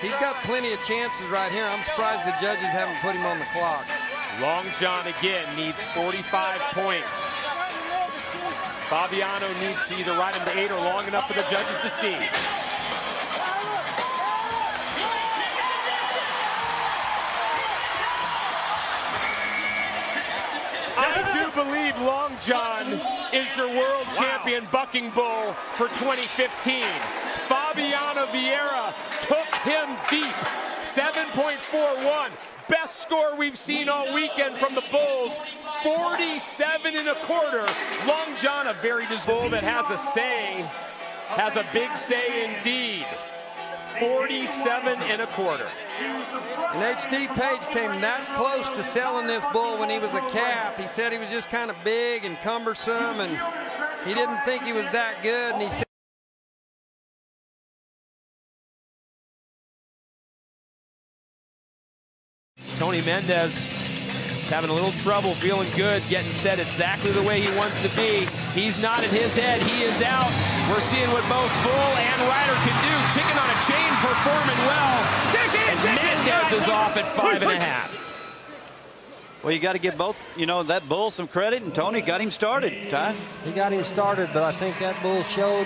He's got plenty of chances right here. I'm surprised the judges haven't put him on the clock. Long John again needs 45 points. Fabiano needs to either ride him to 8 or long enough for the judges to see. I do believe Long John is your world champion bucking bull for 2015. Fabiano Vieira took him deep, 7.41. Best score we've seen all weekend from the Bulls, 47 1/4. Long John, a very bull that has a say, has a big say indeed. 47 1/4. And H.D. Page came that close to selling this bull when he was a calf. He said he was just kind of big and cumbersome, and he didn't think he was that good. And he said, Tony Mendez is having a little trouble feeling good, getting set exactly the way he wants to be. He's nodding his head. He is out. We're seeing what both bull and rider can do. Chicken on a chain performing well. And Mendez is off at 5.5. Well, you got to give both, that bull some credit, and Tony got him started, Ty. he got him started, but I think that bull showed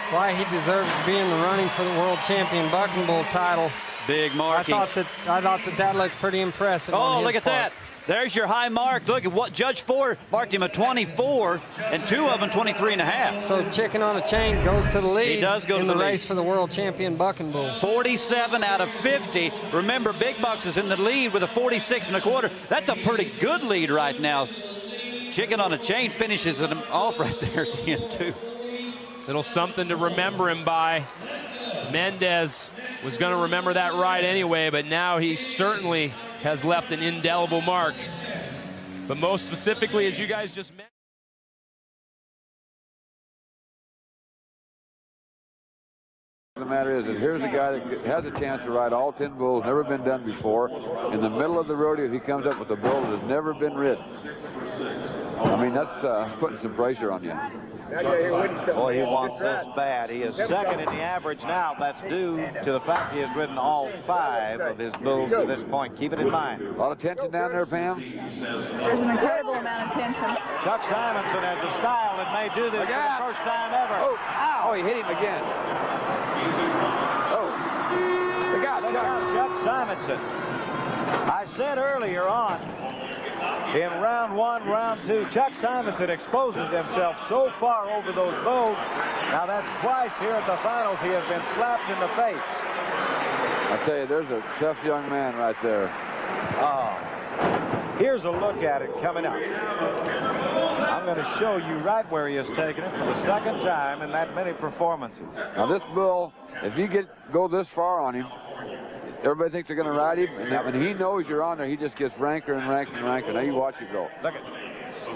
why he deserves to be in the running for the world champion bucking bull title. Big markings. I thought that looked pretty impressive. Oh, look at that. There's your high mark. Look at what Judge Ford marked him a 24, and 2 of them 23.5. So Chicken on a Chain goes to the lead. He does go to the race lead for the world champion bucking bull. 47 out of 50. Remember, Big Bucks is in the lead with a 46 1/4. That's a pretty good lead right now. Chicken on a Chain finishes him off right there at the end, too. Little something to remember him by. Mendez was going to remember that ride anyway, but now he certainly has left an indelible mark. But most specifically, as you guys just mentioned, the matter is that here's a guy that has a chance to ride all 10 bulls, never been done before. In the middle of the rodeo, he comes up with a bull that has never been ridden. I mean, that's putting some pressure on you. Boy, he wants this bad. He is second in the average now. That's due to the fact he has ridden all 5 of his bulls to this point. Keep it in mind. A lot of tension down there, Pam. There's an incredible amount of tension. Chuck Simonson has a style that may do this for the first time ever. Oh, he hit him again. Oh, look out, Chuck Simonson. I said earlier on, in round 1, round 2, Chuck Simonson exposes himself so far over those bulls. Now that's twice here at the finals he has been slapped in the face. I tell you, there's a tough young man right there. Oh, here's a look at it coming up. I'm going to show you right where he has taken it for the second time in that many performances. Now this bull, if you go this far on him, everybody thinks they're going to ride him, and when he knows you're on there, he just gets ranker and ranker and ranker. Now you watch it go. Look at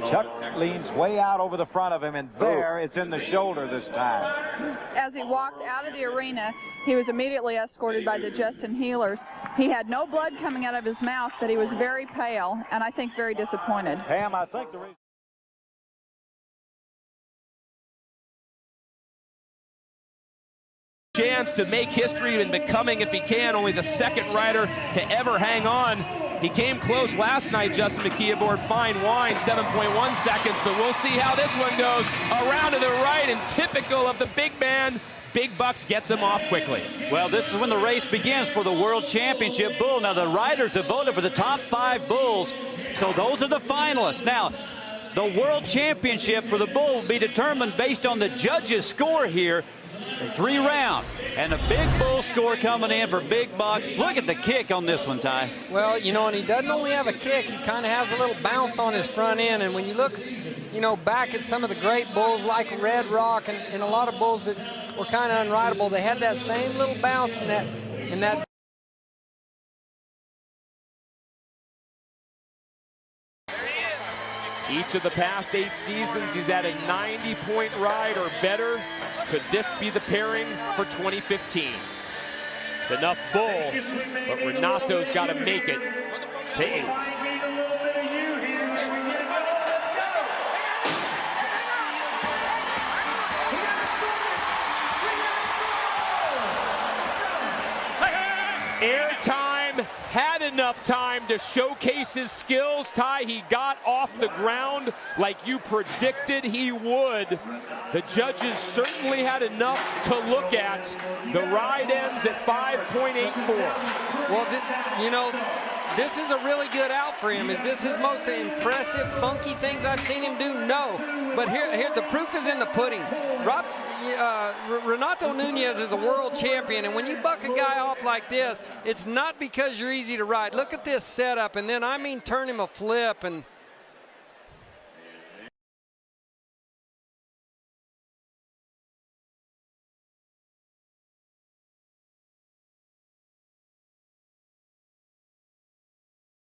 Chuck leans way out over the front of him, and there it's in the shoulder this time. As he walked out of the arena, he was immediately escorted by the Justin healers. He had no blood coming out of his mouth, but he was very pale, and I think very disappointed. Pam, I think the reason chance to make history and becoming, if he can, only the second rider to ever hang on. He came close last night, Justin McKee aboard Fine Wine, 7.1 seconds, but we'll see how this one goes. Around to the right, and typical of the big man, Big Bucks gets him off quickly. Well, this is when the race begins for the World Championship bull. Now, the riders have voted for the top 5 bulls, so those are the finalists. Now, the World Championship for the bull will be determined based on the judges' score here in 3 rounds. And a big bull score coming in for Big Bucks. Look at the kick on this one, Ty. Well, and he doesn't only have a kick, he kind of has a little bounce on his front end. And when you look, back at some of the great bulls like Red Rock and a lot of bulls that were kind of unrideable, they had that same little bounce in that. Each of the past 8 seasons, he's had a 90-point ride or better. Could this be the pairing for 2015? It's enough bull, but Renato's got to make it to 8. Airtime, had enough time to showcase his skills. Ty, he got off the ground like you predicted he would. The judges certainly had enough to look at. The ride ends at 5.84. Well, you know, this is a really good out for him. Is this his most impressive, funky things I've seen him do? No. But here the proof is in the pudding. Renato Nunez is a world champion, and when you buck a guy off like this, it's not because you're easy to ride. Look at this setup, and then, I mean, turn him a flip, and